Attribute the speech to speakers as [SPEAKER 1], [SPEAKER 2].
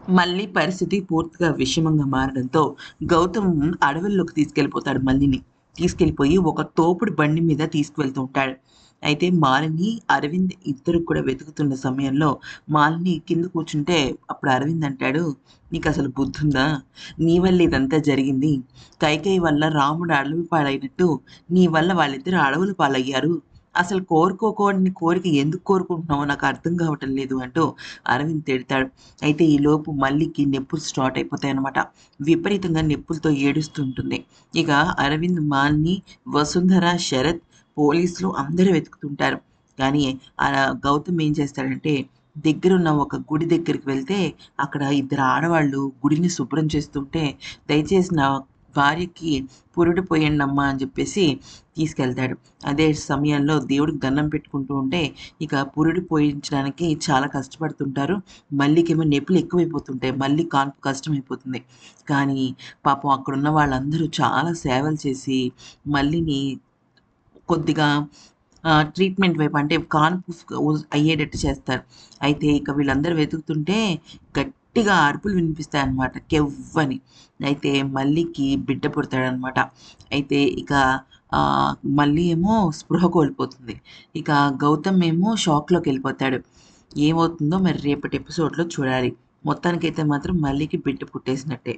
[SPEAKER 1] మళ్ళీ పరిస్థితి పూర్తిగా విషమంగా మారడంతో గౌతమ్ అడవుల్లోకి తీసుకెళ్ళిపోతాడు మల్లిని. తీసుకెళ్ళిపోయి ఒక తోపుడు బండి మీద తీసుకువెళ్తూ ఉంటాడు. అయితే మాలిని, అరవింద్ ఇద్దరు కూడా వెతుకుతున్న సమయంలో మాలిని కింద కూర్చుంటే అప్పుడు అరవింద్ అంటాడు, "నీకసలు బుద్ధుందా? నీ వల్లే ఇదంతా జరిగింది. కైకేయి వల్ల రాముడు అడవి పాలైనట్టు నీ వల్ల వాళ్ళిద్దరూ అడవుల పాలయ్యారు. అసలు కోరుకోకూడని కోరిక ఎందుకు కోరుకుంటున్నావో నాకు అర్థం కావటం లేదు" అంటూ అరవింద్ తిడతాడు. అయితే ఈలోపు మల్లికి నొప్పులు స్టార్ట్ అయిపోతాయన్నమాట. విపరీతంగా నొప్పులతో ఏడుస్తూ ఉంటుంది. ఇక అరవింద్, మాలిని, వసుంధర, శరత్, పోలీసులు అందరూ వెతుకుతుంటారు. కానీ గౌతమ్ ఏం చేస్తాడంటే దగ్గరున్న ఒక గుడి దగ్గరికి వెళ్తే అక్కడ ఇద్దరు ఆడవాళ్ళు గుడిని శుభ్రం చేస్తుంటే, "దయచేసి నా భార్యకి పురుడు పోయండమ్మా" అని చెప్పేసి తీసుకెళ్తాడు. అదే సమయంలో దేవుడికి దండం పెట్టుకుంటూ ఉంటే ఇక పురుడు పోయించడానికి చాలా కష్టపడుతుంటారు. మల్లికేమో నొప్పులు ఎక్కువైపోతుంటాయి. మళ్ళీ కాన్పు కష్టమైపోతుంది. కానీ పాపం అక్కడున్న వాళ్ళందరూ చాలా సేవలు చేసి మల్లిని కొద్దిగా ట్రీట్మెంట్ వైపు అంటే కాన్పు అయ్యేటట్టు చేస్తారు. అయితే ఇక వీళ్ళందరూ వెతుకుతుంటే గట్టిగా అరుపులు వినిపిస్తాయన్నమాట. కెవ్వని. అయితే మల్లికి బిడ్డ పుడతాడనమాట. అయితే ఇక మల్లి ఏమో స్పృహ కోల్పోతుంది. ఇక గౌతమ్ ఏమో షాక్‌లోకెళ్ళిపోతాడు. ఏమవుతుందో మరి రేపటి ఎపిసోడ్‌లో చూడాలి. మొత్తానికైతే మాత్రం మల్లికి బిడ్డ పుట్టేసినట్టే.